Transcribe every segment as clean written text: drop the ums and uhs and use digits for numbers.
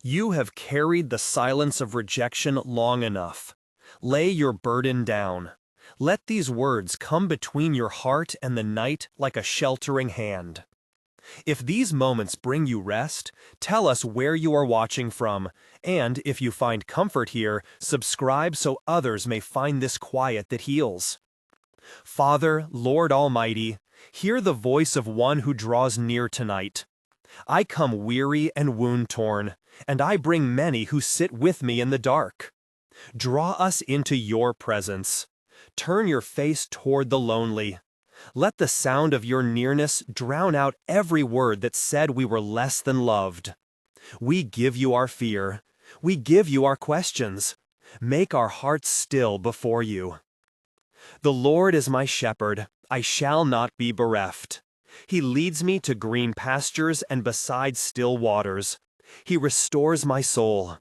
You have carried the silence of rejection long enough. Lay your burden down. Let these words come between your heart and the night like a sheltering hand. If these moments bring you rest, tell us where you are watching from, and if you find comfort here, subscribe so others may find this quiet that heals. Father, Lord Almighty, hear the voice of one who draws near tonight. I come weary and wound-torn, and I bring many who sit with me in the dark. Draw us into your presence. Turn your face toward the lonely. Let the sound of your nearness drown out every word that said we were less than loved. We give you our fear. We give you our questions. Make our hearts still before you. The Lord is my shepherd. I shall not be bereft. He leads me to green pastures and beside still waters. He restores my soul.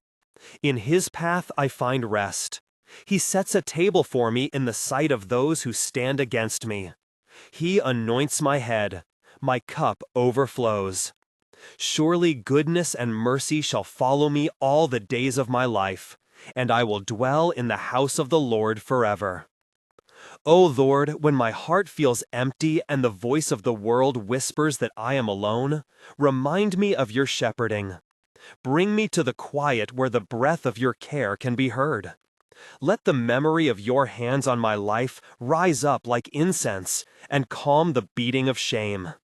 In his path I find rest. He sets a table for me in the sight of those who stand against me. He anoints my head. My cup overflows. Surely goodness and mercy shall follow me all the days of my life, and I will dwell in the house of the Lord forever. O Lord, when my heart feels empty and the voice of the world whispers that I am alone, remind me of your shepherding. Bring me to the quiet where the breath of your care can be heard. Let the memory of your hands on my life rise up like incense and calm the beating of shame.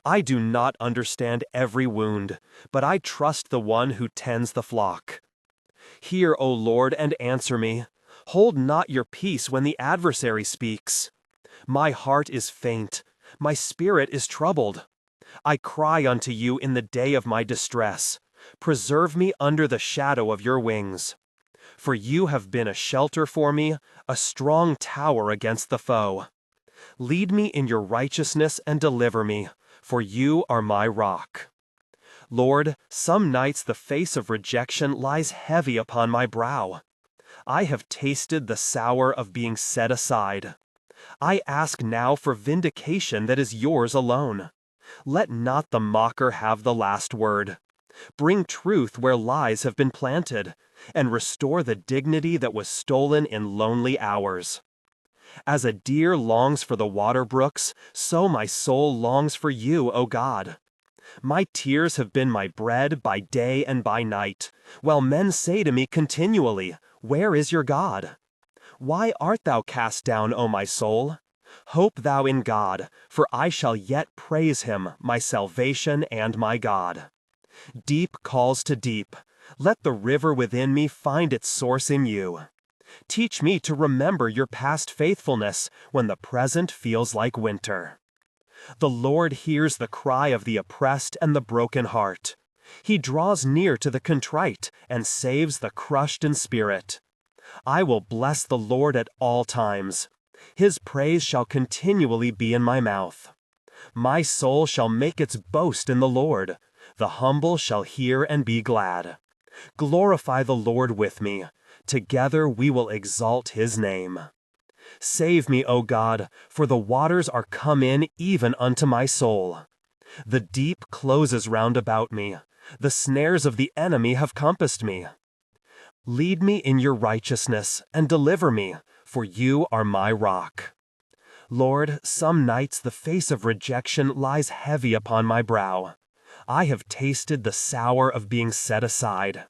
I do not understand every wound, but I trust the one who tends the flock. Hear, O Lord, and answer me. Hold not your peace when the adversary speaks. My heart is faint, my spirit is troubled. I cry unto you in the day of my distress. Preserve me under the shadow of your wings. For you have been a shelter for me, a strong tower against the foe. Lead me in your righteousness and deliver me, for you are my rock. Lord, some nights the face of rejection lies heavy upon my brow. I have tasted the sour of being set aside. I ask now for vindication that is yours alone. Let not the mocker have the last word. Bring truth where lies have been planted, and restore the dignity that was stolen in lonely hours. As a deer longs for the water brooks, so my soul longs for you, O God. My tears have been my bread by day and by night, while men say to me continually, "Where is your God?" Why art thou cast down, O my soul? Hope thou in God, for I shall yet praise him, my salvation and my God. Deep calls to deep. Let the river within me find its source in you. Teach me to remember your past faithfulness when the present feels like winter. The Lord hears the cry of the oppressed and the broken heart. He draws near to the contrite and saves the crushed in spirit. I will bless the Lord at all times. His praise shall continually be in my mouth. My soul shall make its boast in the Lord. The humble shall hear and be glad. Glorify the Lord with me. Together we will exalt his name. Save me, O God, for the waters are come in even unto my soul. The deep closes round about me. The snares of the enemy have compassed me. Lead me in your righteousness and deliver me, for you are my rock. Lord, some nights the face of rejection lies heavy upon my brow. I have tasted the sour of being set aside.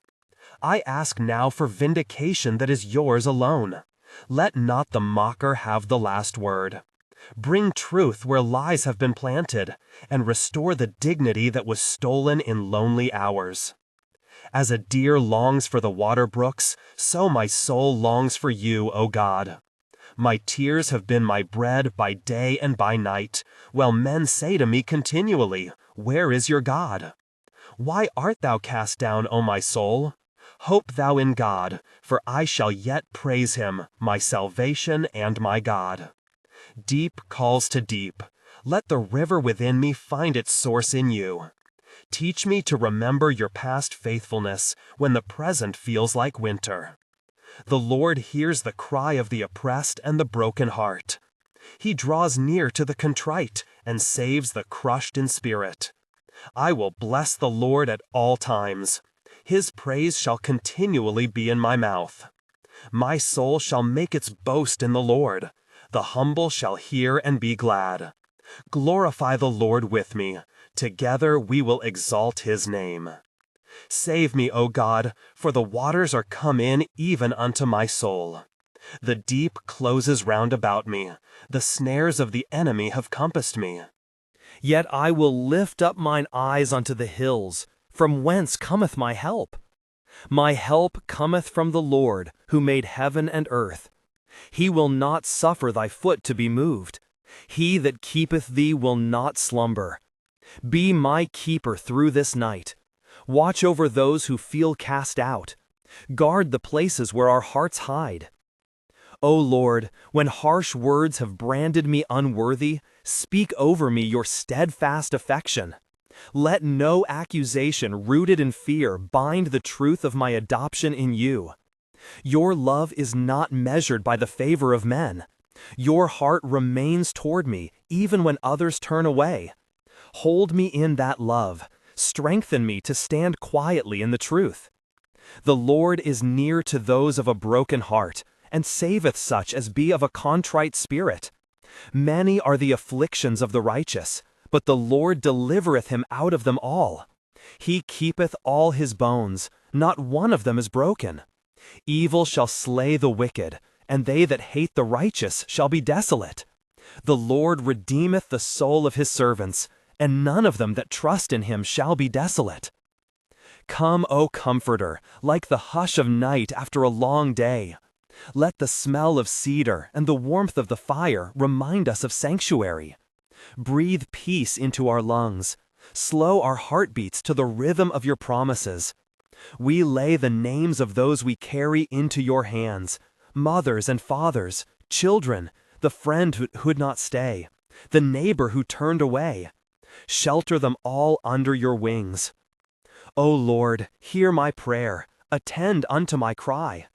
I ask now for vindication that is yours alone. Let not the mocker have the last word. Bring truth where lies have been planted, and restore the dignity that was stolen in lonely hours. As a deer longs for the water brooks, so my soul longs for you, O God. My tears have been my bread by day and by night, while men say to me continually, "Where is your God?" Why art thou cast down, O my soul? Hope thou in God, for I shall yet praise him, my salvation and my God. Deep calls to deep. Let the river within me find its source in you. Teach me to remember your past faithfulness when the present feels like winter. The Lord hears the cry of the oppressed and the broken heart. He draws near to the contrite and saves the crushed in spirit. I will bless the Lord at all times. His praise shall continually be in my mouth. My soul shall make its boast in the Lord. The humble shall hear and be glad. Glorify the Lord with me. Together we will exalt his name. Save me, O God, for the waters are come in even unto my soul. The deep closes round about me. The snares of the enemy have compassed me. Yet I will lift up mine eyes unto the hills, from whence cometh my help. My help cometh from the Lord, who made heaven and earth. He will not suffer thy foot to be moved. He that keepeth thee will not slumber. Be my keeper through this night. Watch over those who feel cast out. Guard the places where our hearts hide. O Lord, when harsh words have branded me unworthy, speak over me your steadfast affection. Let no accusation rooted in fear bind the truth of my adoption in you. Your love is not measured by the favor of men. Your heart remains toward me even when others turn away. Hold me in that love. Strengthen me to stand quietly in the truth. The Lord is near to those of a broken heart, and saveth such as be of a contrite spirit. Many are the afflictions of the righteous, but the Lord delivereth him out of them all. He keepeth all his bones, not one of them is broken. Evil shall slay the wicked, and they that hate the righteous shall be desolate. The Lord redeemeth the soul of his servants, and none of them that trust in him shall be desolate. Come, O Comforter, like the hush of night after a long day. Let the smell of cedar and the warmth of the fire remind us of sanctuary. Breathe peace into our lungs. Slow our heartbeats to the rhythm of your promises. We lay the names of those we carry into your hands, mothers and fathers, children, the friend who would not stay, the neighbor who turned away. Shelter them all under your wings. O Lord, hear my prayer, attend unto my cry.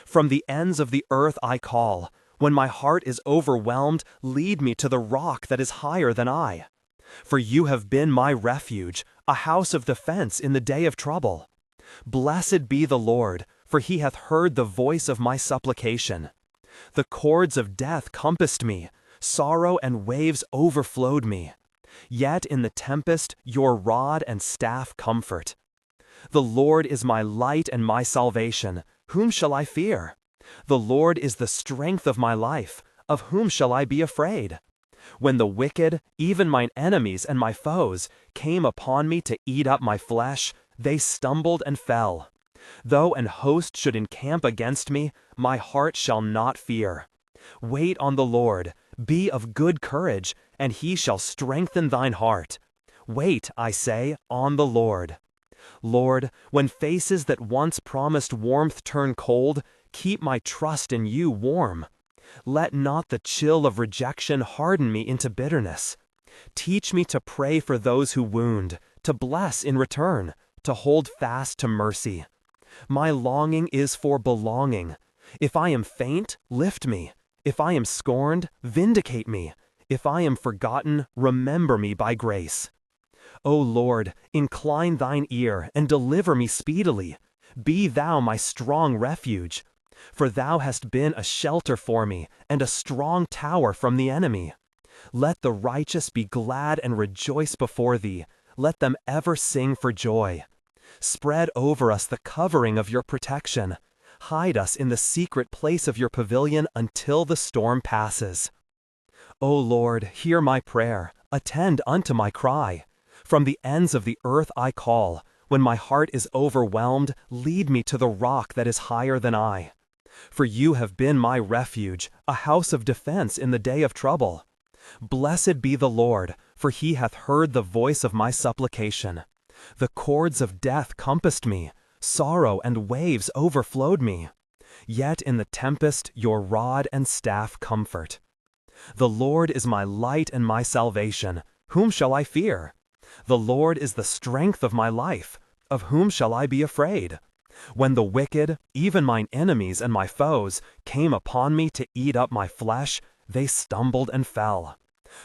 From the ends of the earth I call. When my heart is overwhelmed, lead me to the rock that is higher than I. For you have been my refuge, a house of defense in the day of trouble. Blessed be the Lord, for he hath heard the voice of my supplication. The cords of death compassed me, sorrow and waves overflowed me. Yet in the tempest your rod and staff comfort. The Lord is my light and my salvation. Whom shall I fear? The Lord is the strength of my life. Of whom shall I be afraid? When the wicked, even mine enemies and my foes, came upon me to eat up my flesh, they stumbled and fell. Though an host should encamp against me, my heart shall not fear. Wait on the Lord, be of good courage, and he shall strengthen thine heart. Wait, I say, on the Lord. Lord, when faces that once promised warmth turn cold, keep my trust in you warm. Let not the chill of rejection harden me into bitterness. Teach me to pray for those who wound, to bless in return, to hold fast to mercy. My longing is for belonging. If I am faint, lift me. If I am scorned, vindicate me. If I am forgotten, remember me by grace. O Lord, incline thine ear and deliver me speedily. Be thou my strong refuge. For thou hast been a shelter for me and a strong tower from the enemy. Let the righteous be glad and rejoice before thee. Let them ever sing for joy. Spread over us the covering of your protection. Hide us in the secret place of your pavilion until the storm passes. O Lord, hear my prayer. Attend unto my cry. From the ends of the earth I call. When my heart is overwhelmed, lead me to the rock that is higher than I. For you have been my refuge, a house of defense in the day of trouble. Blessed be the Lord, for he hath heard the voice of my supplication. The cords of death compassed me, sorrow and waves overflowed me. Yet in the tempest your rod and staff comfort. The Lord is my light and my salvation. Whom shall I fear? The Lord is the strength of my life. Of whom shall I be afraid? When the wicked, even mine enemies and my foes, came upon me to eat up my flesh, they stumbled and fell.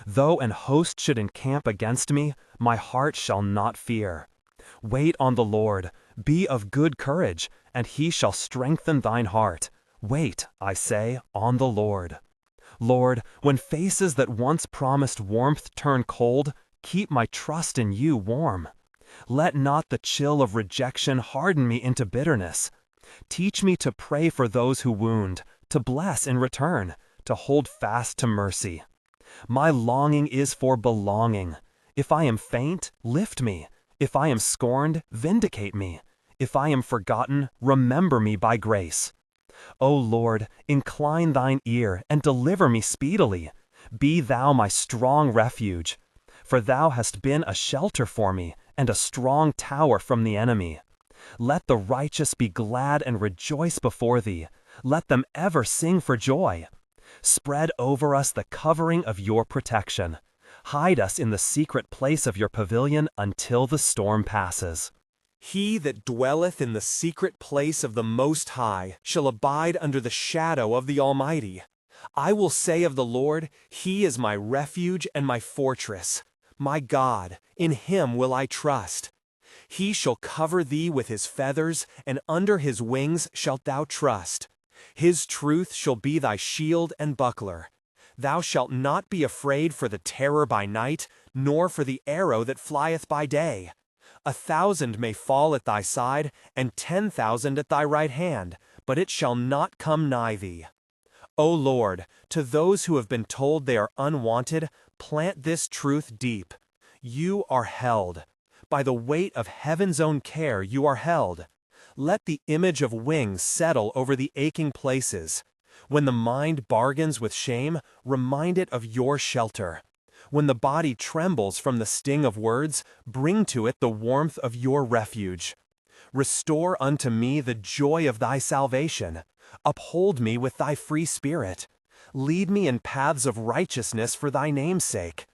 Though an host should encamp against me, my heart shall not fear. Wait on the Lord, Be of good courage, and he shall strengthen thine heart. Wait, I say, on the Lord. Lord, when faces that once promised warmth turn cold, keep my trust in you warm. Let not the chill of rejection harden me into bitterness. Teach me to pray for those who wound, to bless in return, to hold fast to mercy. My longing is for belonging. If I am faint, lift me. If I am scorned, vindicate me. If I am forgotten, remember me by grace. O Lord, incline thine ear and deliver me speedily. Be thou my strong refuge. For thou hast been a shelter for me and a strong tower from the enemy. Let the righteous be glad and rejoice before thee. Let them ever sing for joy. Spread over us the covering of your protection. Hide us in the secret place of your pavilion until the storm passes. He that dwelleth in the secret place of the Most High shall abide under the shadow of the Almighty. I will say of the Lord, He is my refuge and my fortress. My God, in Him will I trust. He shall cover thee with His feathers, and under His wings shalt thou trust. His truth shall be thy shield and buckler. Thou shalt not be afraid for the terror by night, nor for the arrow that flieth by day. 1,000 may fall at thy side, and 10,000 at thy right hand, but it shall not come nigh thee. O Lord, to those who have been told they are unwanted, plant this truth deep. You are held. By the weight of heaven's own care you are held. Let the image of wings settle over the aching places. When the mind bargains with shame, remind it of your shelter. When the body trembles from the sting of words, bring to it the warmth of your refuge. Restore unto me the joy of thy salvation. Uphold me with thy free spirit. Lead me in paths of righteousness for thy name's sake.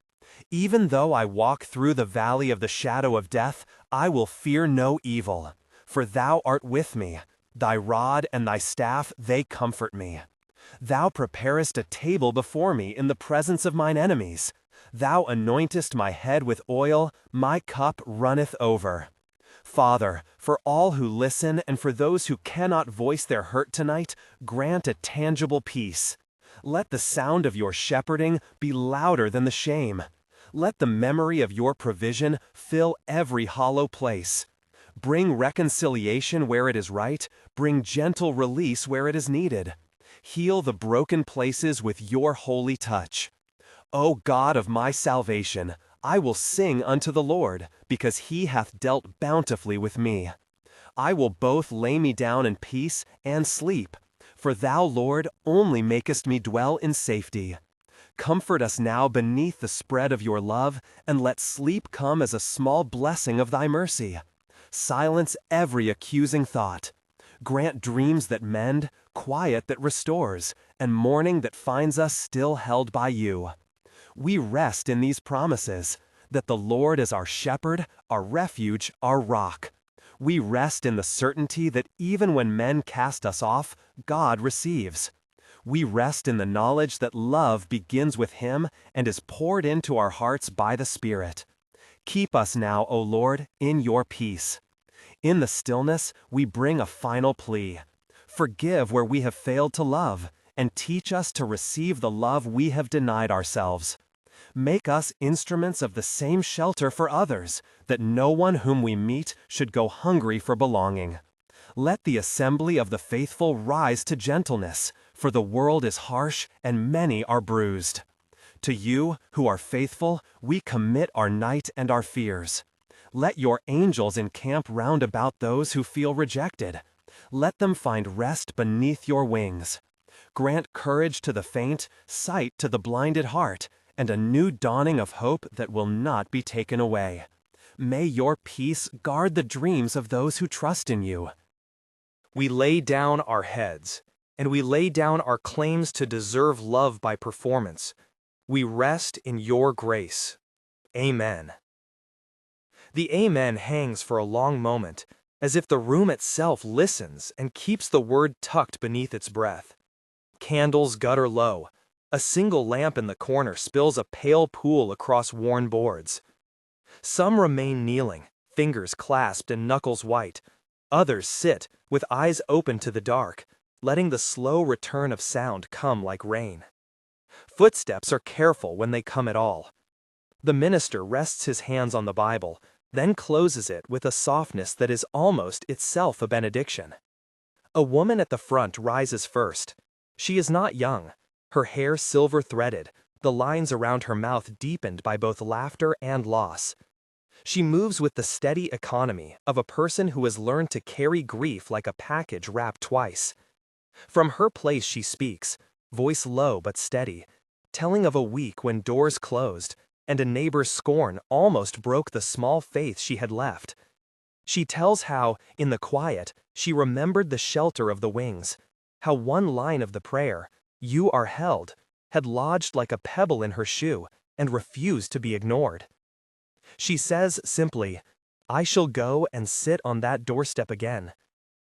Even though I walk through the valley of the shadow of death, I will fear no evil. For thou art with me. Thy rod and thy staff, they comfort me. Thou preparest a table before me in the presence of mine enemies. Thou anointest my head with oil, my cup runneth over. Father, for all who listen and for those who cannot voice their hurt tonight, grant a tangible peace. Let the sound of your shepherding be louder than the shame. Let the memory of your provision fill every hollow place. Bring reconciliation where it is right, bring gentle release where it is needed. Heal the broken places with your holy touch. O God of my salvation, I will sing unto the Lord, because he hath dealt bountifully with me. I will both lay me down in peace and sleep, for thou, Lord, only makest me dwell in safety. Comfort us now beneath the spread of your love, and let sleep come as a small blessing of thy mercy. Silence every accusing thought. Grant dreams that mend, quiet that restores, and morning that finds us still held by you. We rest in these promises, that the Lord is our shepherd, our refuge, our rock. We rest in the certainty that even when men cast us off, God receives. We rest in the knowledge that love begins with Him and is poured into our hearts by the Spirit. Keep us now, O Lord, in your peace. In the stillness, we bring a final plea. Forgive where we have failed to love, and teach us to receive the love we have denied ourselves. Make us instruments of the same shelter for others, that no one whom we meet should go hungry for belonging. Let the assembly of the faithful rise to gentleness, for the world is harsh and many are bruised. To you, who are faithful, we commit our night and our fears. Let your angels encamp round about those who feel rejected. Let them find rest beneath your wings. Grant courage to the faint, sight to the blinded heart, and a new dawning of hope that will not be taken away. May your peace guard the dreams of those who trust in you. We lay down our heads, and we lay down our claims to deserve love by performance. We rest in your grace. Amen. The Amen hangs for a long moment, as if the room itself listens and keeps the word tucked beneath its breath. Candles gutter low. A single lamp in the corner spills a pale pool across worn boards. Some remain kneeling, fingers clasped and knuckles white. Others sit, with eyes open to the dark, letting the slow return of sound come like rain. Footsteps are careful when they come at all. The minister rests his hands on the Bible, then closes it with a softness that is almost itself a benediction. A woman at the front rises first. She is not young, her hair silver-threaded, the lines around her mouth deepened by both laughter and loss. She moves with the steady economy of a person who has learned to carry grief like a package wrapped twice. From her place she speaks, voice low but steady, telling of a week when doors closed, and a neighbor's scorn almost broke the small faith she had left. She tells how, in the quiet, she remembered the shelter of the wings, how one line of the prayer, "You are held," had lodged like a pebble in her shoe and refused to be ignored. She says simply, "I shall go and sit on that doorstep again.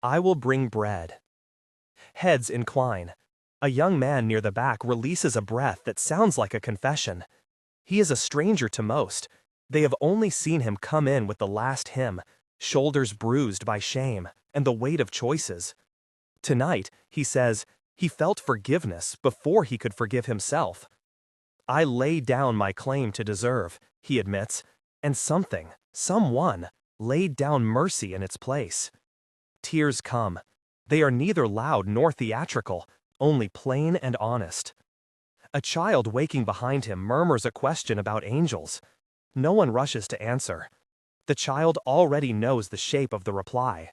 I will bring bread." Heads incline. A young man near the back releases a breath that sounds like a confession. He is a stranger to most. They have only seen him come in with the last hymn, shoulders bruised by shame and the weight of choices. Tonight, he says, he felt forgiveness before he could forgive himself. "I lay down my claim to deserve," he admits, and someone, laid down mercy in its place. Tears come. They are neither loud nor theatrical, only plain and honest. A child waking behind him murmurs a question about angels. No one rushes to answer. The child already knows the shape of the reply.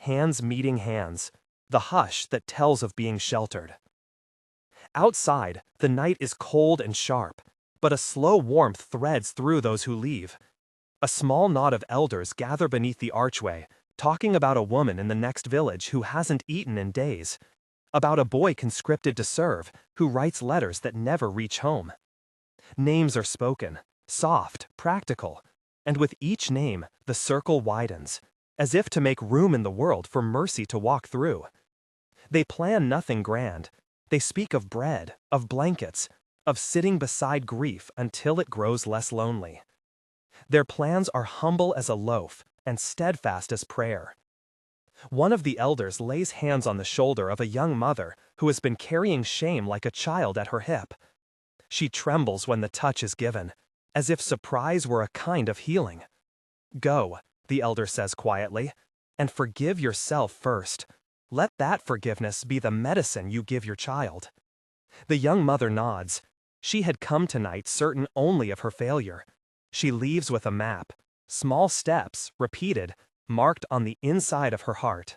Hands meeting hands. The hush that tells of being sheltered. Outside, the night is cold and sharp, but a slow warmth threads through those who leave. A small knot of elders gather beneath the archway, talking about a woman in the next village who hasn't eaten in days, about a boy conscripted to serve who writes letters that never reach home. Names are spoken, soft, practical, and with each name, the circle widens, as if to make room in the world for mercy to walk through. They plan nothing grand. They speak of bread, of blankets, of sitting beside grief until it grows less lonely. Their plans are humble as a loaf and steadfast as prayer. One of the elders lays hands on the shoulder of a young mother who has been carrying shame like a child at her hip. She trembles when the touch is given, as if surprise were a kind of healing. "Go," the elder says quietly, "and forgive yourself first. Let that forgiveness be the medicine you give your child." The young mother nods. She had come tonight certain only of her failure. She leaves with a map, small steps, repeated, marked on the inside of her heart.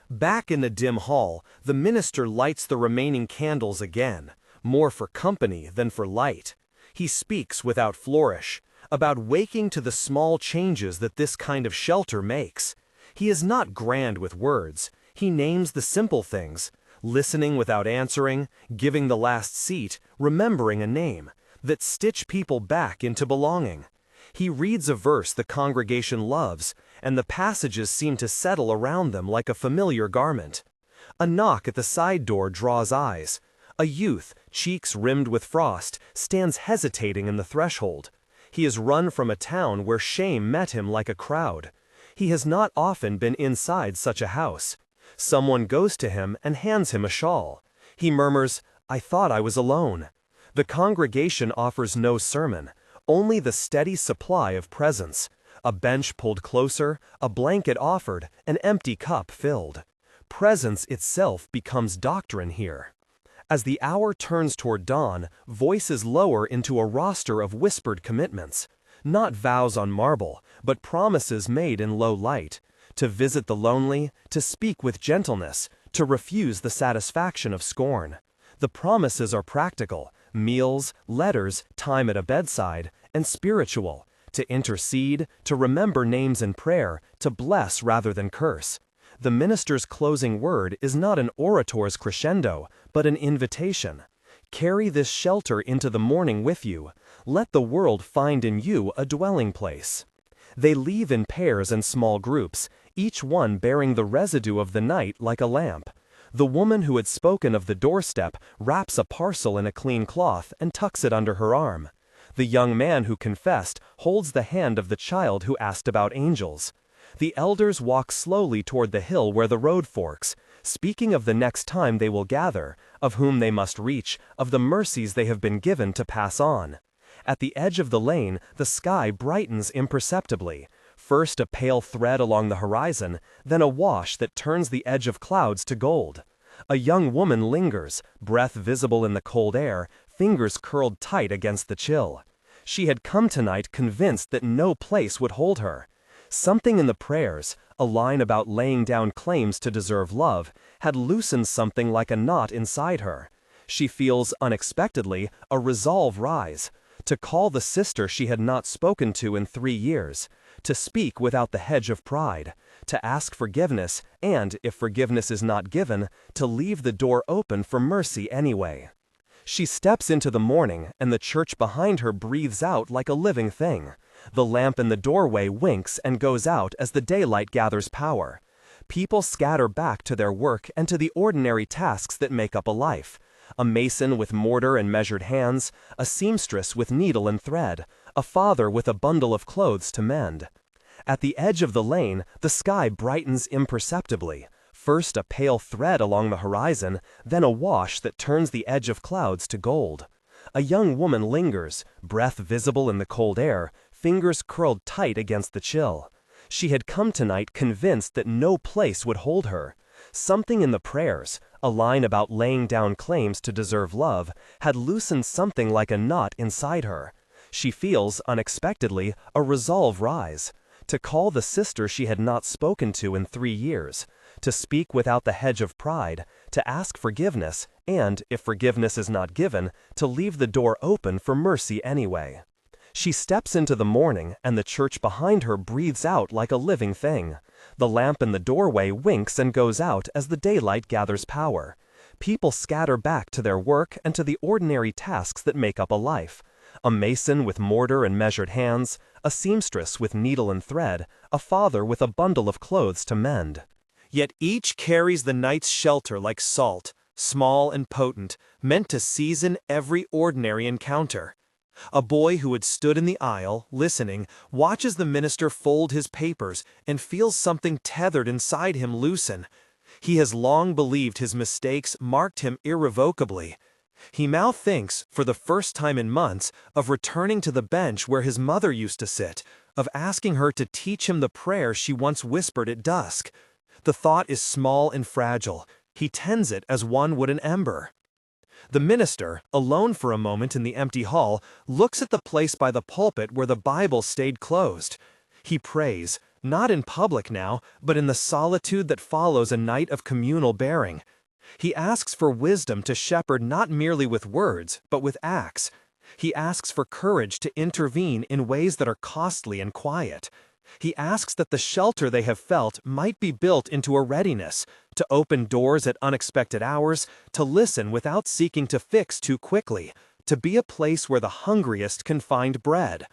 Back in the dim hall, the minister lights the remaining candles again, more for company than for light. He speaks without flourish, about waking to the small changes that this kind of shelter makes. He is not grand with words. He names the simple things, listening without answering, giving the last seat, remembering a name, that stitch people back into belonging. He reads a verse the congregation loves, and the passages seem to settle around them like a familiar garment. A knock at the side door draws eyes. A youth, cheeks rimmed with frost, stands hesitating in the threshold. He has run from a town where shame met him like a crowd. He has not often been inside such a house. Someone goes to him and hands him a shawl. He murmurs, "I thought I was alone." The congregation offers no sermon, only the steady supply of presence. A bench pulled closer, a blanket offered, an empty cup filled. Presence itself becomes doctrine here. As the hour turns toward dawn, voices lower into a roster of whispered commitments. Not vows on marble, but promises made in low light. To visit the lonely, to speak with gentleness, to refuse the satisfaction of scorn. The promises are practical, meals, letters, time at a bedside, and spiritual, to intercede, to remember names in prayer, to bless rather than curse. The minister's closing word is not an orator's crescendo, but an invitation. Carry this shelter into the morning with you. Let the world find in you a dwelling place. They leave in pairs and small groups, each one bearing the residue of the night like a lamp. The woman who had spoken of the doorstep wraps a parcel in a clean cloth and tucks it under her arm. The young man who confessed holds the hand of the child who asked about angels. The elders walk slowly toward the hill where the road forks, speaking of the next time they will gather, of whom they must reach, of the mercies they have been given to pass on. At the edge of the lane, the sky brightens imperceptibly, first a pale thread along the horizon, then a wash that turns the edge of clouds to gold. A young woman lingers, breath visible in the cold air, fingers curled tight against the chill. She had come tonight convinced that no place would hold her. Something in the prayers, a line about laying down claims to deserve love, had loosened something like a knot inside her. She feels, unexpectedly, a resolve rise, to call the sister she had not spoken to in 3 years, to speak without the hedge of pride, to ask forgiveness, and, if forgiveness is not given, to leave the door open for mercy anyway. She steps into the morning, and the church behind her breathes out like a living thing. The lamp in the doorway winks and goes out as the daylight gathers power. People scatter back to their work and to the ordinary tasks that make up a life. A mason with mortar and measured hands, a seamstress with needle and thread, a father with a bundle of clothes to mend. At the edge of the lane, the sky brightens imperceptibly. First a pale thread along the horizon, then a wash that turns the edge of clouds to gold. A young woman lingers, breath visible in the cold air, fingers curled tight against the chill. She had come tonight convinced that no place would hold her. Something in the prayers, a line about laying down claims to deserve love, had loosened something like a knot inside her. She feels, unexpectedly, a resolve rise, to call the sister she had not spoken to in 3 years, to speak without the hedge of pride, to ask forgiveness, and, if forgiveness is not given, to leave the door open for mercy anyway. She steps into the morning, and the church behind her breathes out like a living thing. The lamp in the doorway winks and goes out as the daylight gathers power. People scatter back to their work and to the ordinary tasks that make up a life. A mason with mortar and measured hands, a seamstress with needle and thread, a father with a bundle of clothes to mend. Yet each carries the night's shelter like salt, small and potent, meant to season every ordinary encounter. A boy who had stood in the aisle, listening, watches the minister fold his papers and feels something tethered inside him loosen. He has long believed his mistakes marked him irrevocably. He now thinks, for the first time in months, of returning to the bench where his mother used to sit, of asking her to teach him the prayer she once whispered at dusk. The thought is small and fragile. He tends it as one would an ember. The minister, alone for a moment in the empty hall, looks at the place by the pulpit where the Bible stayed closed. He prays, not in public now, but in the solitude that follows a night of communal bearing. He asks for wisdom to shepherd not merely with words, but with acts. He asks for courage to intervene in ways that are costly and quiet. He asks that the shelter they have felt might be built into a readiness, to open doors at unexpected hours, to listen without seeking to fix too quickly, to be a place where the hungriest can find bread.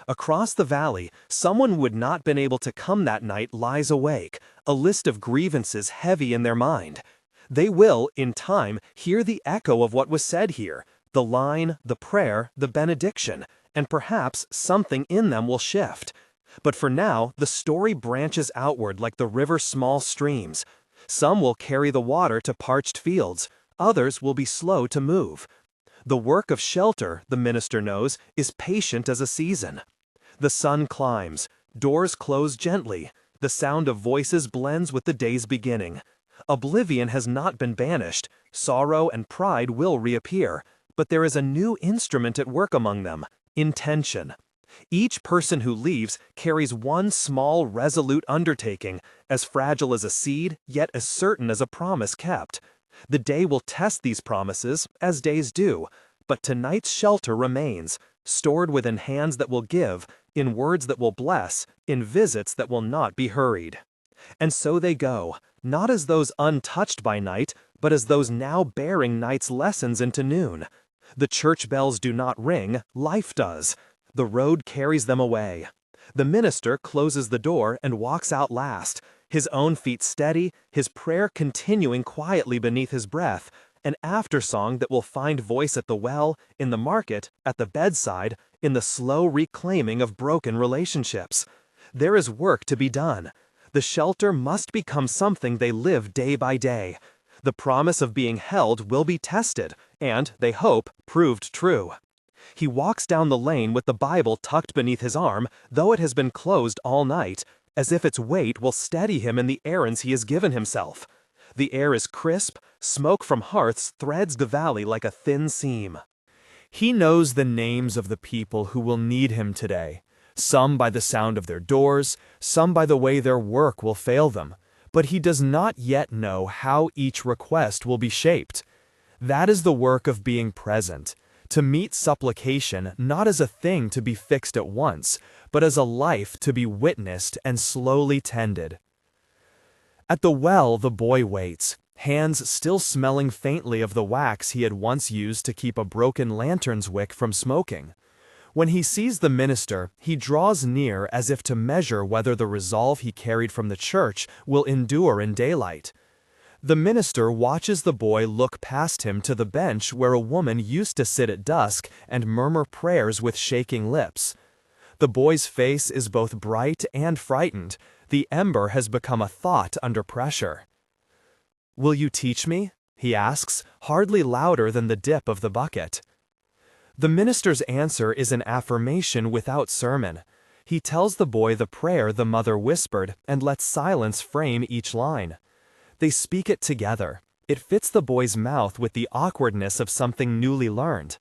Across the valley, someone who had not been able to come that night lies awake, a list of grievances heavy in their mind. They will, in time, hear the echo of what was said here, the line, the prayer, the benediction, and perhaps something in them will shift. But for now, the story branches outward like the river's small streams. Some will carry the water to parched fields, others will be slow to move. The work of shelter, the minister knows, is patient as a season. The sun climbs, doors close gently, the sound of voices blends with the day's beginning. Oblivion has not been banished, sorrow and pride will reappear, but there is a new instrument at work among them, intention. Each person who leaves carries one small, resolute undertaking, as fragile as a seed, yet as certain as a promise kept. The day will test these promises, as days do, but tonight's shelter remains, stored within hands that will give, in words that will bless, in visits that will not be hurried. And so they go, not as those untouched by night, but as those now bearing night's lessons into noon. The church bells do not ring, life does. The road carries them away. The minister closes the door and walks out last, his own feet steady, his prayer continuing quietly beneath his breath, an aftersong that will find voice at the well, in the market, at the bedside, in the slow reclaiming of broken relationships. There is work to be done. The shelter must become something they live day by day. The promise of being held will be tested, and, they hope, proved true. He walks down the lane with the Bible tucked beneath his arm, though it has been closed all night, as if its weight will steady him in the errands he has given himself. The air is crisp, smoke from hearths threads the valley like a thin seam. He knows the names of the people who will need him today, some by the sound of their doors, some by the way their work will fail them, but he does not yet know how each request will be shaped. That is the work of being present, to meet supplication not as a thing to be fixed at once, but as a life to be witnessed and slowly tended. At the well the boy waits, hands still smelling faintly of the wax he had once used to keep a broken lantern's wick from smoking. When he sees the minister, he draws near as if to measure whether the resolve he carried from the church will endure in daylight. The minister watches the boy look past him to the bench where a woman used to sit at dusk and murmur prayers with shaking lips. The boy's face is both bright and frightened. The ember has become a thought under pressure. "Will you teach me?" he asks, hardly louder than the dip of the bucket. The minister's answer is an affirmation without sermon. He tells the boy the prayer the mother whispered and lets silence frame each line. They speak it together. It fits the boy's mouth with the awkwardness of something newly learned.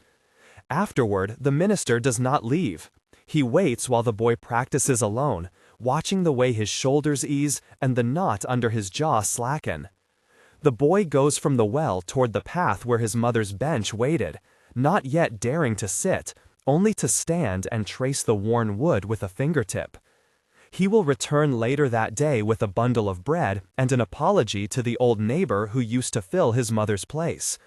Afterward, the minister does not leave. He waits while the boy practices alone, watching the way his shoulders ease and the knot under his jaw slacken. The boy goes from the well toward the path where his mother's bench waited, not yet daring to sit, only to stand and trace the worn wood with a fingertip. He will return later that day with a bundle of bread and an apology to the old neighbor who used to fill his mother's place.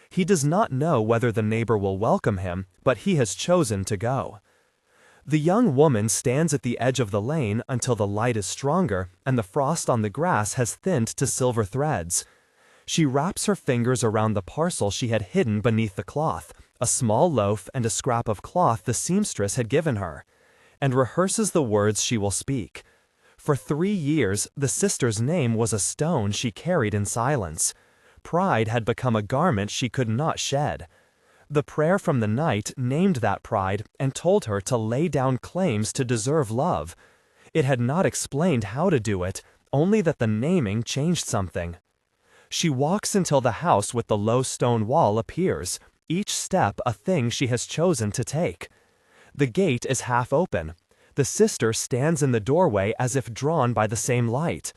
He does not know whether the neighbor will welcome him, but he has chosen to go. The young woman stands at the edge of the lane until the light is stronger and the frost on the grass has thinned to silver threads. She wraps her fingers around the parcel she had hidden beneath the cloth, a small loaf and a scrap of cloth the seamstress had given her, and rehearses the words she will speak. For 3 years, the sister's name was a stone she carried in silence. Pride had become a garment she could not shed. The prayer from the night named that pride and told her to lay down claims to deserve love. It had not explained how to do it, only that the naming changed something. She walks until the house with the low stone wall appears, each step a thing she has chosen to take. The gate is half open. The sister stands in the doorway as if drawn by the same light.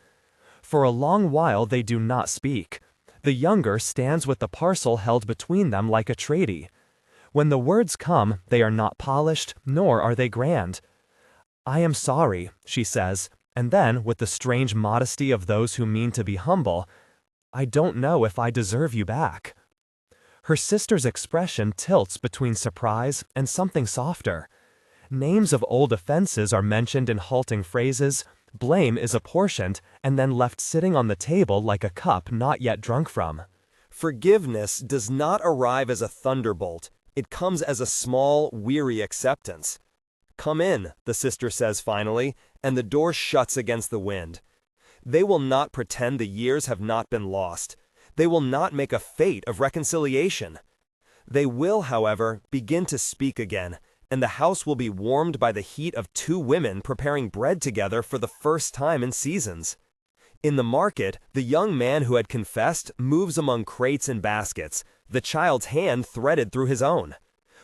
For a long while they do not speak. The younger stands with the parcel held between them like a treaty. When the words come, they are not polished, nor are they grand. "I am sorry," she says, and then, with the strange modesty of those who mean to be humble, "I don't know if I deserve you back." Her sister's expression tilts between surprise and something softer. Names of old offenses are mentioned in halting phrases, blame is apportioned and then left sitting on the table like a cup not yet drunk from. Forgiveness does not arrive as a thunderbolt. It comes as a small, weary acceptance. "Come in," the sister says finally, and the door shuts against the wind. They will not pretend the years have not been lost. They will not make a fate of reconciliation. They will, however, begin to speak again, and the house will be warmed by the heat of 2 women preparing bread together for the first time in seasons. In the market, the young man who had confessed moves among crates and baskets, the child's hand threaded through his own.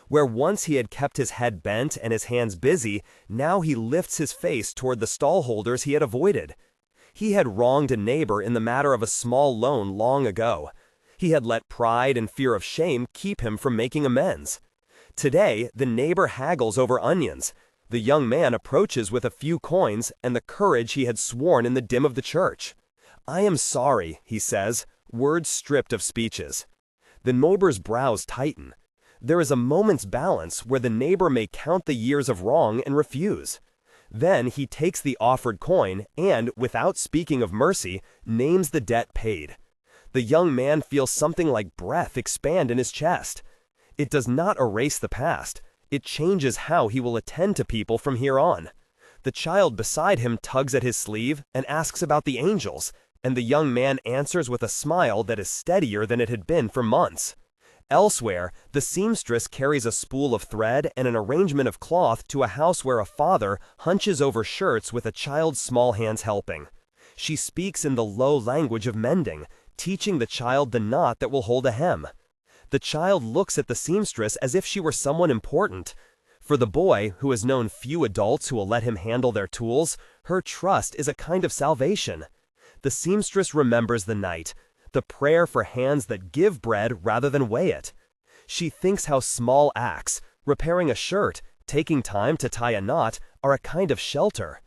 Where once he had kept his head bent and his hands busy, now he lifts his face toward the stallholders he had avoided. He had wronged a neighbor in the matter of a small loan long ago. He had let pride and fear of shame keep him from making amends. Today, the neighbor haggles over onions. The young man approaches with a few coins and the courage he had sworn in the dim of the church. "I am sorry," he says, words stripped of speeches. The neighbor's brows tighten. There is a moment's balance where the neighbor may count the years of wrong and refuse. Then he takes the offered coin and, without speaking of mercy, names the debt paid. The young man feels something like breath expand in his chest. It does not erase the past. It changes how he will attend to people from here on. The child beside him tugs at his sleeve and asks about the angels, and the young man answers with a smile that is steadier than it had been for months. Elsewhere, the seamstress carries a spool of thread and an arrangement of cloth to a house where a father hunches over shirts with a child's small hands helping. She speaks in the low language of mending, teaching the child the knot that will hold a hem. The child looks at the seamstress as if she were someone important. For the boy, who has known few adults who will let him handle their tools, her trust is a kind of salvation. The seamstress remembers the night, the prayer for hands that give bread rather than weigh it. She thinks how small acts, repairing a shirt, taking time to tie a knot, are a kind of shelter.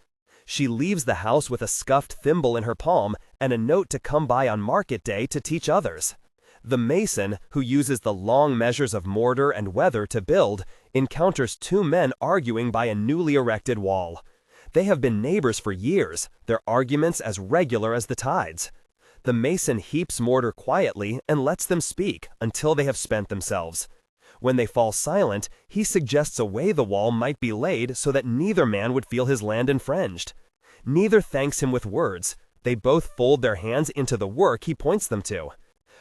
She leaves the house with a scuffed thimble in her palm and a note to come by on market day to teach others. The mason, who uses the long measures of mortar and weather to build, encounters two men arguing by a newly erected wall. They have been neighbors for years, their arguments as regular as the tides. The mason heaps mortar quietly and lets them speak until they have spent themselves. When they fall silent, he suggests a way the wall might be laid so that neither man would feel his land infringed. Neither thanks him with words. They both fold their hands into the work he points them to.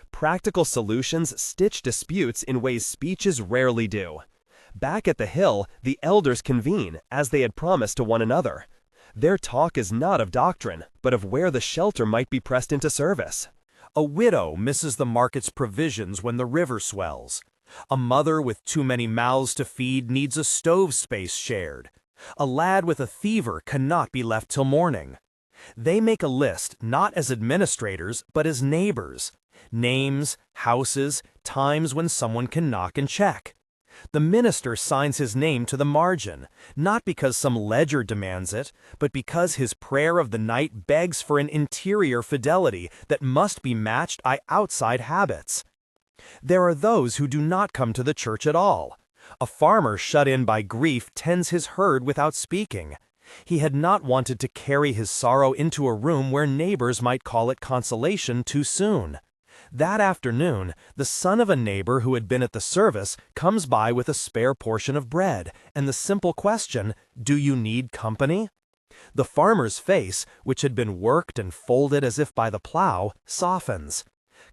Practical solutions stitch disputes in ways speeches rarely do. Back at the hill, the elders convene, as they had promised to one another. Their talk is not of doctrine, but of where the shelter might be pressed into service. A widow misses the market's provisions when the river swells. A mother with too many mouths to feed needs a stove space shared. A lad with a fever cannot be left till morning. They make a list not as administrators, but as neighbors. Names, houses, times when someone can knock and check. The minister signs his name to the margin, not because some ledger demands it, but because his prayer of the night begs for an interior fidelity that must be matched by outside habits. There are those who do not come to the church at all. A farmer shut in by grief tends his herd without speaking. He had not wanted to carry his sorrow into a room where neighbors might call it consolation too soon. That afternoon, the son of a neighbor who had been at the service comes by with a spare portion of bread and the simple question, "Do you need company?" The farmer's face, which had been worked and folded as if by the plow, softens.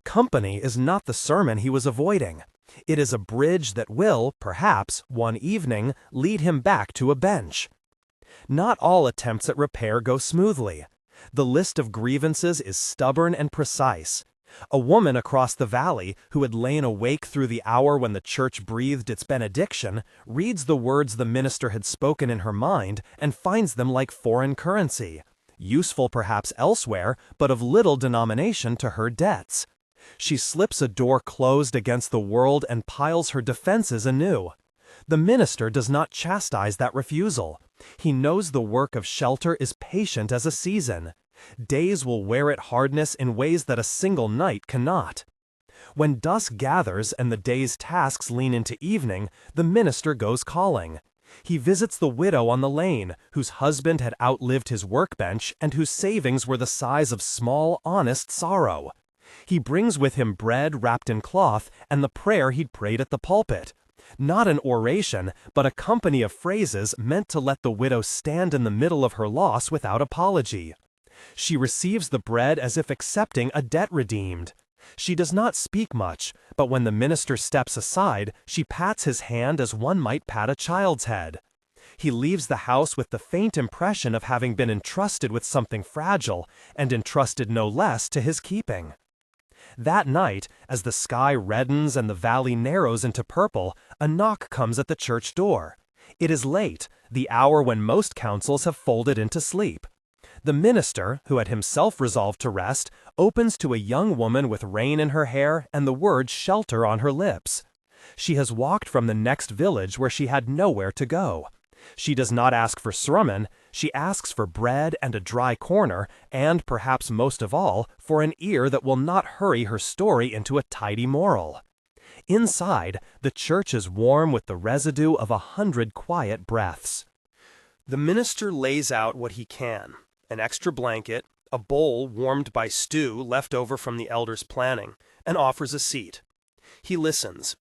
Company is not the sermon he was avoiding. It is a bridge that will, perhaps, one evening, lead him back to a bench. Not all attempts at repair go smoothly. The list of grievances is stubborn and precise. A woman across the valley, who had lain awake through the hour when the church breathed its benediction, reads the words the minister had spoken in her mind and finds them like foreign currency, useful perhaps elsewhere, but of little denomination to her debts. She slips a door closed against the world and piles her defenses anew. The minister does not chastise that refusal. He knows the work of shelter is patient as a season. Days will wear it hardness in ways that a single night cannot. When dusk gathers and the day's tasks lean into evening, the minister goes calling. He visits the widow on the lane, whose husband had outlived his workbench and whose savings were the size of small, honest sorrow. He brings with him bread wrapped in cloth and the prayer he'd prayed at the pulpit. Not an oration, but a company of phrases meant to let the widow stand in the middle of her loss without apology. She receives the bread as if accepting a debt redeemed. She does not speak much, but when the minister steps aside, she pats his hand as one might pat a child's head. He leaves the house with the faint impression of having been entrusted with something fragile, and entrusted no less to his keeping. That night, as the sky reddens and the valley narrows into purple, a knock comes at the church door. It is late, the hour when most councils have folded into sleep. The minister, who had himself resolved to rest, opens to a young woman with rain in her hair and the word shelter on her lips. She has walked from the next village where she had nowhere to go. She does not ask for sermon, she asks for bread and a dry corner, and, perhaps most of all, for an ear that will not hurry her story into a tidy moral. Inside, the church is warm with the residue of 100 quiet breaths. The minister lays out what he can: an extra blanket, a bowl warmed by stew left over from the elders' planning, and offers a seat. He listens.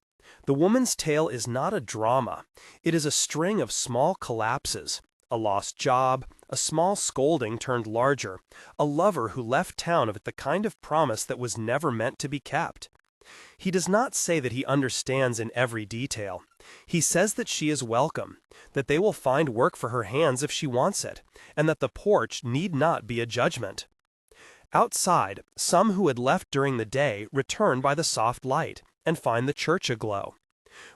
The woman's tale is not a drama. It is a string of small collapses, a lost job, a small scolding turned larger, a lover who left town with the kind of promise that was never meant to be kept. He does not say that he understands in every detail. He says that she is welcome, that they will find work for her hands if she wants it, and that the porch need not be a judgment. Outside, some who had left during the day return by the soft light and find the church aglow.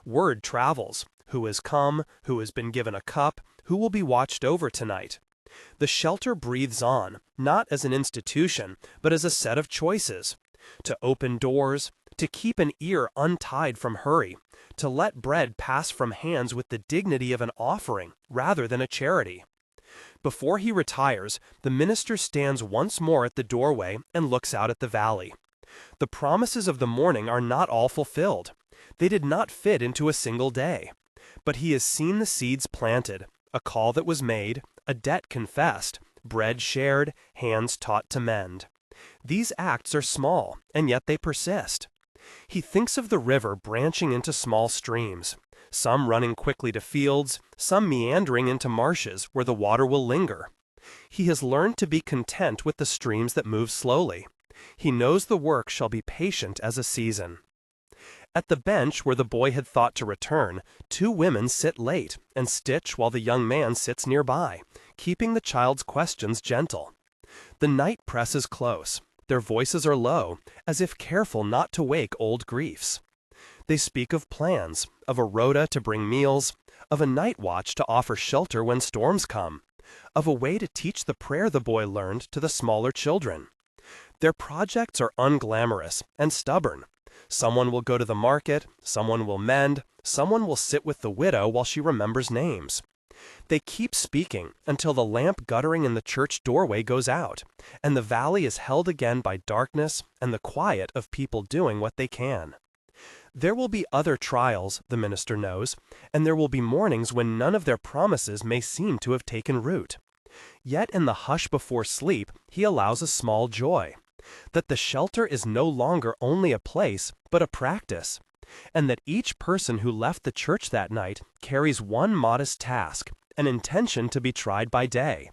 Word travels: who has come, who has been given a cup, who will be watched over tonight. The shelter breathes on, not as an institution, but as a set of choices: to open doors, to keep an ear untied from hurry, to let bread pass from hands with the dignity of an offering rather than a charity. Before he retires, the minister stands once more at the doorway and looks out at the valley. The promises of the morning are not all fulfilled. They did not fit into a single day. But he has seen the seeds planted, a call that was made, a debt confessed, bread shared, hands taught to mend. These acts are small, and yet they persist. He thinks of the river branching into small streams, some running quickly to fields, some meandering into marshes where the water will linger. He has learned to be content with the streams that move slowly. He knows the work shall be patient as a season. At the bench where the boy had thought to return, two women sit late and stitch while the young man sits nearby, keeping the child's questions gentle. The night presses close. Their voices are low, as if careful not to wake old griefs. They speak of plans, of a rota to bring meals, of a night watch to offer shelter when storms come, of a way to teach the prayer the boy learned to the smaller children. Their projects are unglamorous and stubborn. Someone will go to the market, someone will mend, someone will sit with the widow while she remembers names. They keep speaking until the lamp guttering in the church doorway goes out, and the valley is held again by darkness and the quiet of people doing what they can. There will be other trials, the minister knows, and there will be mornings when none of their promises may seem to have taken root. Yet in the hush before sleep he allows a small joy: that the shelter is no longer only a place, but a practice, and that each person who left the church that night carries one modest task, an intention to be tried by day.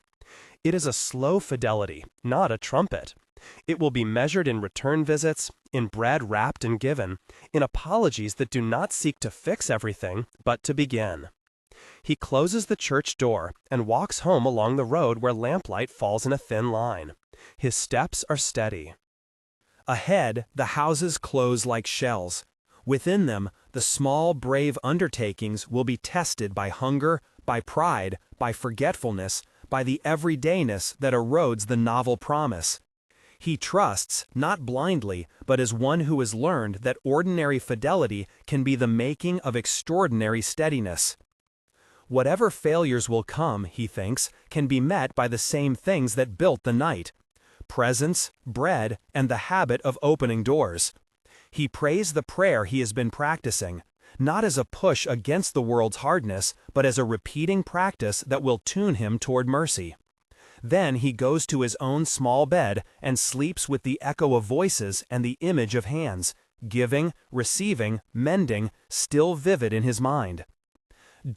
It is a slow fidelity, not a trumpet. It will be measured in return visits, in bread wrapped and given, in apologies that do not seek to fix everything, but to begin. He closes the church door and walks home along the road where lamplight falls in a thin line. His steps are steady. Ahead, the houses close like shells. Within them, the small, brave undertakings will be tested by hunger, by pride, by forgetfulness, by the everydayness that erodes the novel promise. He trusts, not blindly, but as one who has learned that ordinary fidelity can be the making of extraordinary steadiness. Whatever failures will come, he thinks, can be met by the same things that built the night: presence, bread, and the habit of opening doors. He prays the prayer he has been practicing, not as a push against the world's hardness, but as a repeating practice that will tune him toward mercy. Then he goes to his own small bed and sleeps with the echo of voices and the image of hands, giving, receiving, mending, still vivid in his mind.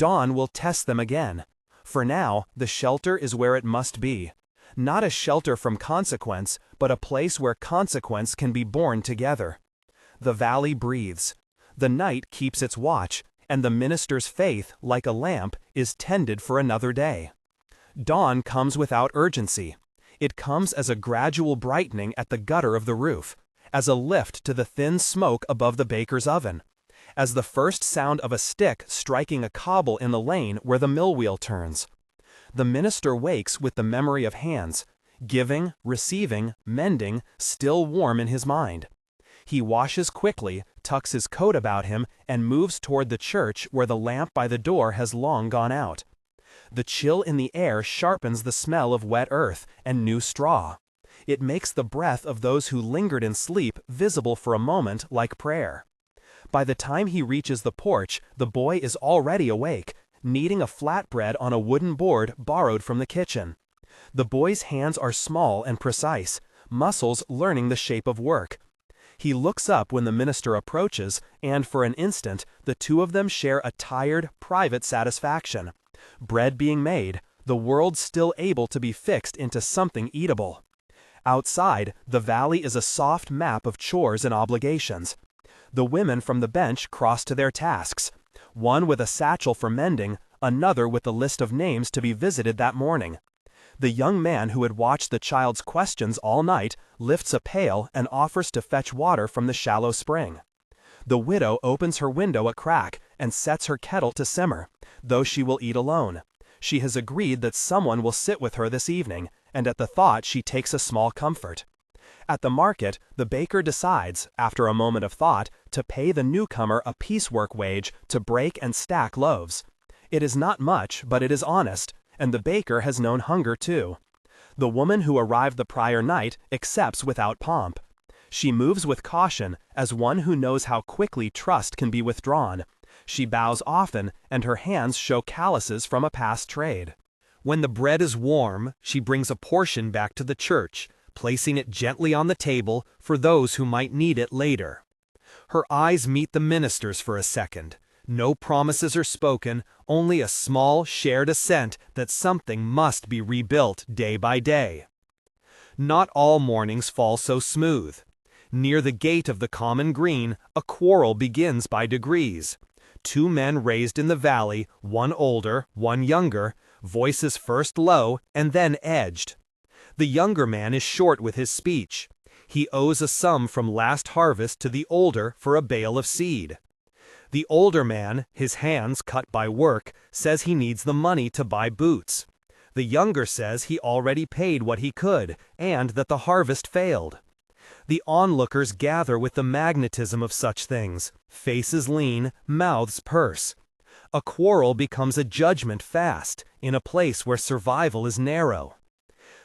Dawn will test them again. For now, the shelter is where it must be. Not a shelter from consequence, but a place where consequence can be borne together. The valley breathes. The night keeps its watch, and the minister's faith, like a lamp, is tended for another day. Dawn comes without urgency. It comes as a gradual brightening at the gutter of the roof, as a lift to the thin smoke above the baker's oven, as the first sound of a stick striking a cobble in the lane where the mill wheel turns. The minister wakes with the memory of hands, giving, receiving, mending, still warm in his mind. He washes quickly, tucks his coat about him, and moves toward the church where the lamp by the door has long gone out. The chill in the air sharpens the smell of wet earth and new straw. It makes the breath of those who lingered in sleep visible for a moment like prayer. By the time he reaches the porch, the boy is already awake, kneading a flatbread on a wooden board borrowed from the kitchen. The boy's hands are small and precise, muscles learning the shape of work. He looks up when the minister approaches, and for an instant, the two of them share a tired, private satisfaction. Bread being made, the world still able to be fixed into something eatable. Outside, the valley is a soft map of chores and obligations. The women from the bench cross to their tasks, one with a satchel for mending, another with the list of names to be visited that morning. The young man who had watched the child's questions all night lifts a pail and offers to fetch water from the shallow spring. The widow opens her window a crack and sets her kettle to simmer, though she will eat alone. She has agreed that someone will sit with her this evening, and at the thought she takes a small comfort. At the market, the baker decides, after a moment of thought, to pay the newcomer a piecework wage to break and stack loaves. It is not much, but it is honest, and the baker has known hunger too. The woman who arrived the prior night accepts without pomp. She moves with caution, as one who knows how quickly trust can be withdrawn. She bows often, and her hands show calluses from a past trade. When the bread is warm, she brings a portion back to the church, placing it gently on the table for those who might need it later. Her eyes meet the minister's for a second. No promises are spoken, only a small shared assent that something must be rebuilt day by day. Not all mornings fall so smooth. Near the gate of the common green, a quarrel begins by degrees. Two men raised in the valley, one older, one younger, voices first low and then edged. The younger man is short with his speech. He owes a sum from last harvest to the older for a bale of seed. The older man, his hands cut by work, says he needs the money to buy boots. The younger says he already paid what he could, and that the harvest failed. The onlookers gather with the magnetism of such things, faces lean, mouths purse. A quarrel becomes a judgment fast, in a place where survival is narrow.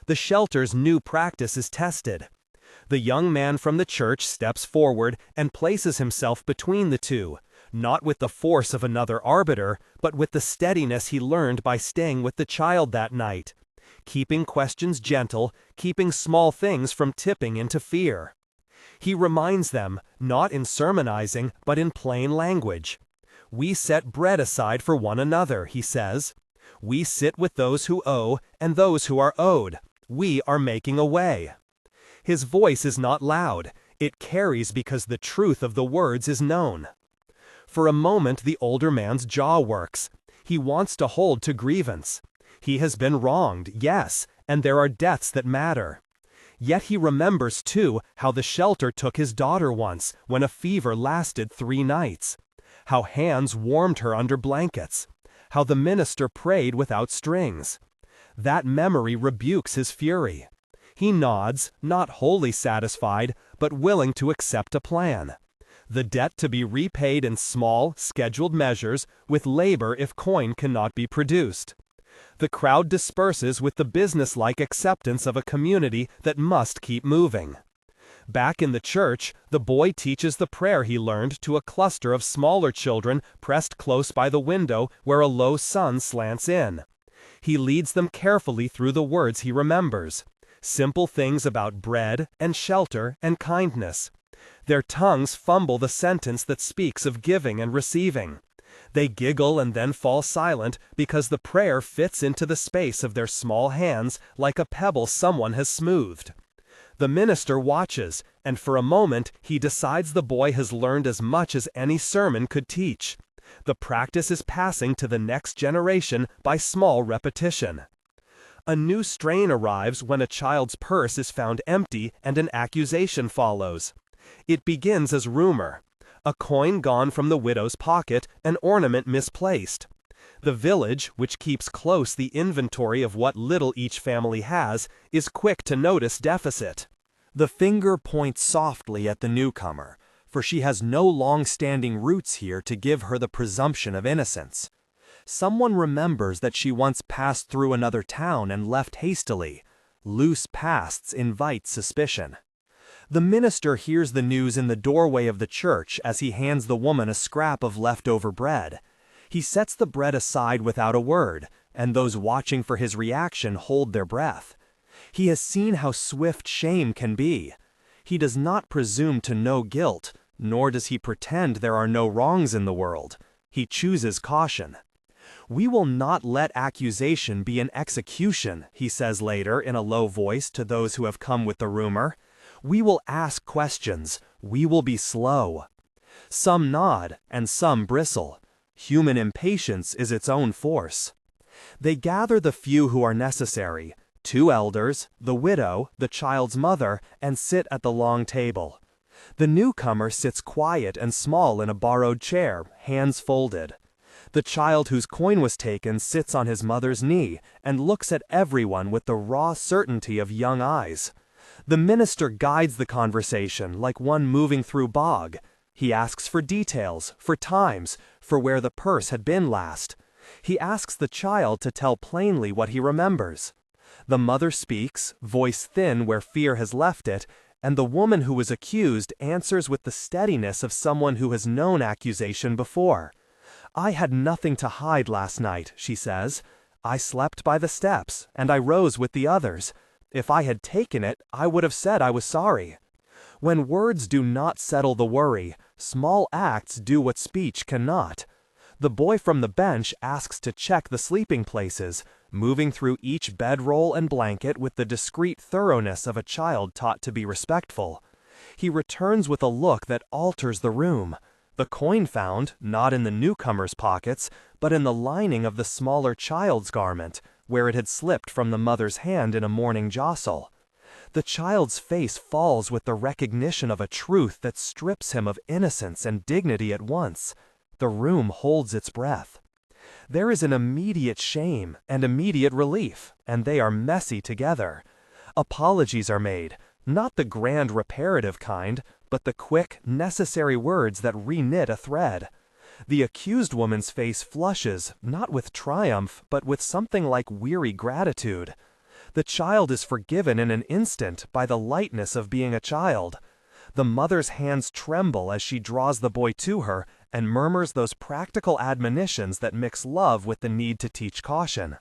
The shelter's new practice is tested. The young man from the church steps forward and places himself between the two, not with the force of another arbiter, but with the steadiness he learned by staying with the child that night, keeping questions gentle, keeping small things from tipping into fear. He reminds them, not in sermonizing, but in plain language. We set bread aside for one another, he says. We sit with those who owe and those who are owed. We are making a way. His voice is not loud. It carries because the truth of the words is known. For a moment the older man's jaw works. He wants to hold to grievance. He has been wronged, yes, and there are deaths that matter. Yet he remembers, too, how the shelter took his daughter once, when a fever lasted 3 nights. How hands warmed her under blankets. How the minister prayed without strings. That memory rebukes his fury. He nods, not wholly satisfied, but willing to accept a plan. The debt to be repaid in small, scheduled measures, with labor if coin cannot be produced. The crowd disperses with the businesslike acceptance of a community that must keep moving. Back in the church, the boy teaches the prayer he learned to a cluster of smaller children pressed close by the window where a low sun slants in. He leads them carefully through the words he remembers, simple things about bread and shelter and kindness. Their tongues fumble the sentence that speaks of giving and receiving. They giggle and then fall silent because the prayer fits into the space of their small hands like a pebble someone has smoothed. The minister watches, and for a moment he decides the boy has learned as much as any sermon could teach. The practice is passing to the next generation by small repetition. A new strain arrives when a child's purse is found empty and an accusation follows. It begins as rumor. A coin gone from the widow's pocket, an ornament misplaced. The village, which keeps close the inventory of what little each family has, is quick to notice deficit. The finger points softly at the newcomer, for she has no long-standing roots here to give her the presumption of innocence. Someone remembers that she once passed through another town and left hastily. Loose pasts invite suspicion. The minister hears the news in the doorway of the church as he hands the woman a scrap of leftover bread. He sets the bread aside without a word, and those watching for his reaction hold their breath. He has seen how swift shame can be. He does not presume to know guilt, nor does he pretend there are no wrongs in the world. He chooses caution. "We will not let accusation be an execution," he says later in a low voice to those who have come with the rumor. "We will ask questions. We will be slow." Some nod, and some bristle. Human impatience is its own force. They gather the few who are necessary, 2 elders, the widow, the child's mother, and sit at the long table. The newcomer sits quiet and small in a borrowed chair, hands folded. The child whose coin was taken sits on his mother's knee and looks at everyone with the raw certainty of young eyes. The minister guides the conversation like one moving through bog. He asks for details, for times, for where the purse had been last. He asks the child to tell plainly what he remembers. The mother speaks, voice thin where fear has left it, and the woman who was accused answers with the steadiness of someone who has known accusation before. "I had nothing to hide last night," she says. "I slept by the steps, and I rose with the others. If I had taken it, I would have said I was sorry." When words do not settle the worry, small acts do what speech cannot. The boy from the bench asks to check the sleeping places, moving through each bedroll and blanket with the discreet thoroughness of a child taught to be respectful. He returns with a look that alters the room. The coin found, not in the newcomer's pockets, but in the lining of the smaller child's garment, where it had slipped from the mother's hand in a morning jostle. The child's face falls with the recognition of a truth that strips him of innocence and dignity at once. The room holds its breath. There is an immediate shame and immediate relief, and they are messy together. Apologies are made, not the grand reparative kind, but the quick, necessary words that reknit a thread. The accused woman's face flushes, not with triumph, but with something like weary gratitude. The child is forgiven in an instant by the lightness of being a child. The mother's hands tremble as she draws the boy to her and murmurs those practical admonitions that mix love with the need to teach caution.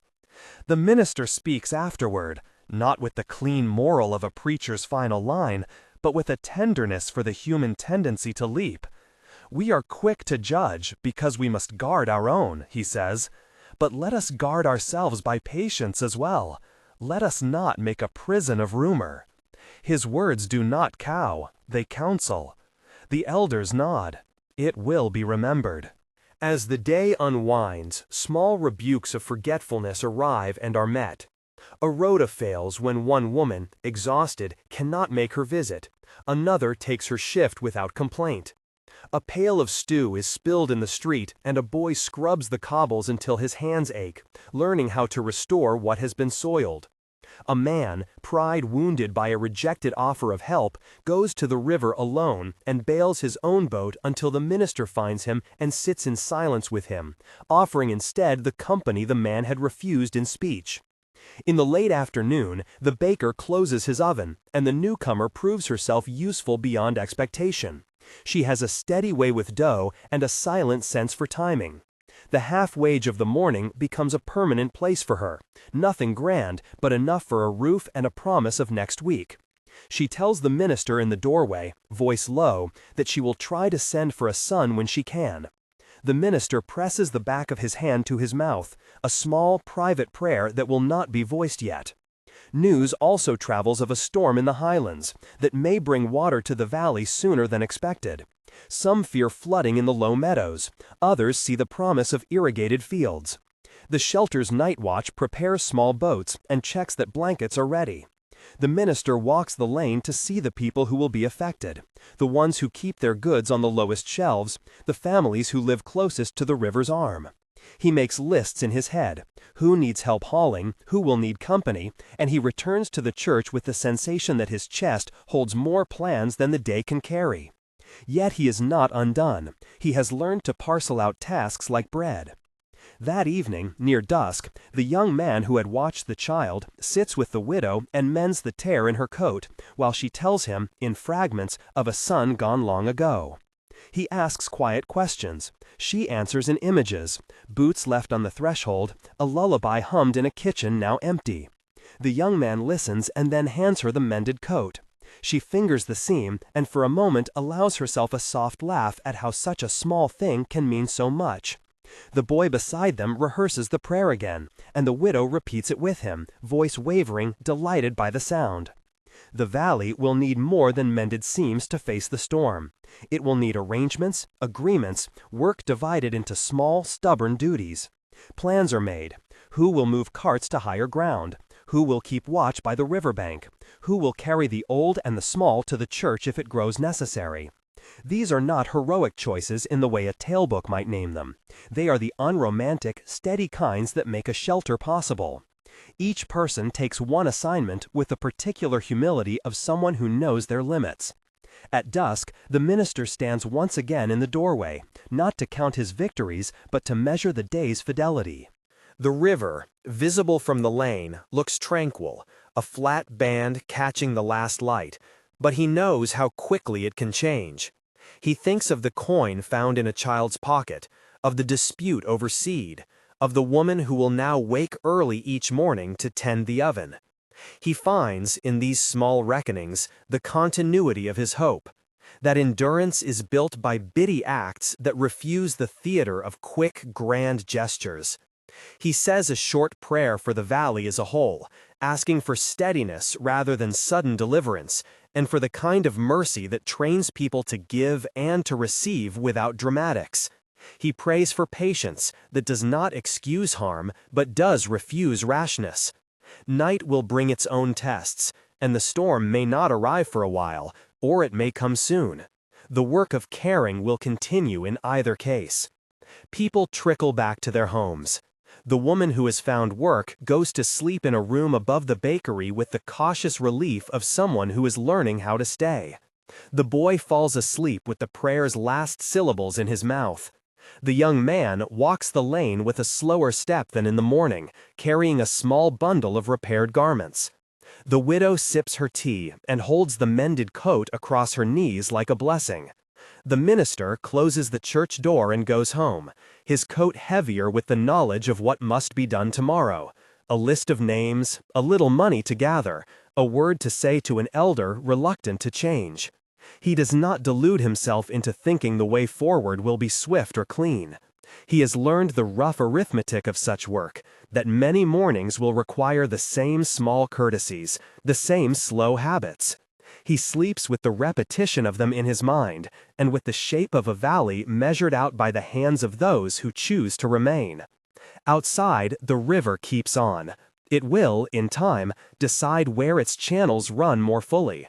The minister speaks afterward, not with the clean moral of a preacher's final line, but with a tenderness for the human tendency to leap. "We are quick to judge because we must guard our own," he says, "but let us guard ourselves by patience as well. Let us not make a prison of rumor." His words do not cow, they counsel. The elders nod. It will be remembered. As the day unwinds, small rebukes of forgetfulness arrive and are met. A rota fails when one woman, exhausted, cannot make her visit. Another takes her shift without complaint. A pail of stew is spilled in the street, and a boy scrubs the cobbles until his hands ache, learning how to restore what has been soiled. A man, pride wounded by a rejected offer of help, goes to the river alone and bails his own boat until the minister finds him and sits in silence with him, offering instead the company the man had refused in speech. In the late afternoon, the baker closes his oven, and the newcomer proves herself useful beyond expectation. She has a steady way with dough and a silent sense for timing. The half-wage of the morning becomes a permanent place for her, nothing grand, but enough for a roof and a promise of next week. She tells the minister in the doorway, voice low, that she will try to send for a son when she can. The minister presses the back of his hand to his mouth, a small, private prayer that will not be voiced yet. News also travels of a storm in the highlands that may bring water to the valley sooner than expected. Some fear flooding in the low meadows, others see the promise of irrigated fields. The shelter's night watch prepares small boats and checks that blankets are ready. The minister walks the lane to see the people who will be affected, the ones who keep their goods on the lowest shelves, the families who live closest to the river's arm. He makes lists in his head, who needs help hauling, who will need company, and he returns to the church with the sensation that his chest holds more plans than the day can carry. Yet he is not undone. He has learned to parcel out tasks like bread. That evening, near dusk, the young man who had watched the child sits with the widow and mends the tear in her coat, while she tells him, in fragments, of a son gone long ago. He asks quiet questions. She answers in images, boots left on the threshold, a lullaby hummed in a kitchen now empty. The young man listens and then hands her the mended coat. She fingers the seam and for a moment allows herself a soft laugh at how such a small thing can mean so much. The boy beside them rehearses the prayer again, and the widow repeats it with him, voice wavering, delighted by the sound. The valley will need more than mended seams to face the storm. It will need arrangements, agreements, work divided into small, stubborn duties. Plans are made. Who will move carts to higher ground? Who will keep watch by the riverbank? Who will carry the old and the small to the church if it grows necessary? These are not heroic choices in the way a tale book might name them. They are the unromantic, steady kinds that make a shelter possible. Each person takes one assignment with the particular humility of someone who knows their limits. At dusk, the minister stands once again in the doorway, not to count his victories, but to measure the day's fidelity. The river, visible from the lane, looks tranquil, a flat band catching the last light, but he knows how quickly it can change. He thinks of the coin found in a child's pocket, of the dispute over seed, of the woman who will now wake early each morning to tend the oven. He finds, in these small reckonings, the continuity of his hope, that endurance is built by bitty acts that refuse the theater of quick, grand gestures. He says a short prayer for the valley as a whole, asking for steadiness rather than sudden deliverance, and for the kind of mercy that trains people to give and to receive without dramatics. He prays for patience that does not excuse harm but does refuse rashness. Night will bring its own tests, and the storm may not arrive for a while, or it may come soon. The work of caring will continue in either case. People trickle back to their homes. The woman who has found work goes to sleep in a room above the bakery with the cautious relief of someone who is learning how to stay. The boy falls asleep with the prayer's last syllables in his mouth. The young man walks the lane with a slower step than in the morning, carrying a small bundle of repaired garments. The widow sips her tea and holds the mended coat across her knees like a blessing. The minister closes the church door and goes home, his coat heavier with the knowledge of what must be done tomorrow. A list of names, a little money to gather, a word to say to an elder reluctant to change. He does not delude himself into thinking the way forward will be swift or clean. He has learned the rough arithmetic of such work, that many mornings will require the same small courtesies, the same slow habits. He sleeps with the repetition of them in his mind, and with the shape of a valley measured out by the hands of those who choose to remain. Outside, the river keeps on. It will, in time, decide where its channels run more fully.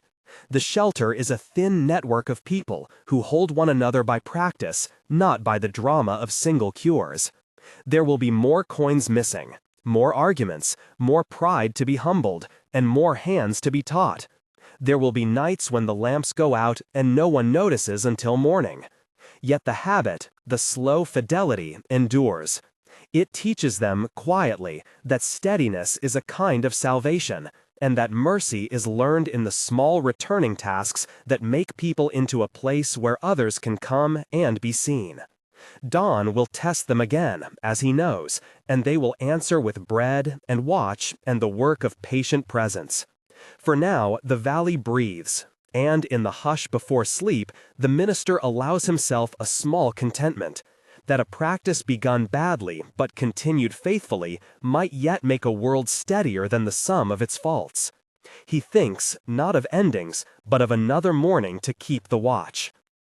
The shelter is a thin network of people who hold one another by practice, not by the drama of single cures. There will be more coins missing, more arguments, more pride to be humbled, and more hands to be taught. There will be nights when the lamps go out and no one notices until morning. Yet the habit, the slow fidelity, endures. It teaches them, quietly, that steadiness is a kind of salvation, and that mercy is learned in the small returning tasks that make people into a place where others can come and be seen. Dawn will test them again, as he knows, and they will answer with bread and watch and the work of patient presence. For now, the valley breathes, and in the hush before sleep, the minister allows himself a small contentment, that a practice begun badly but continued faithfully might yet make a world steadier than the sum of its faults. He thinks, not of endings, but of another morning to keep the watch.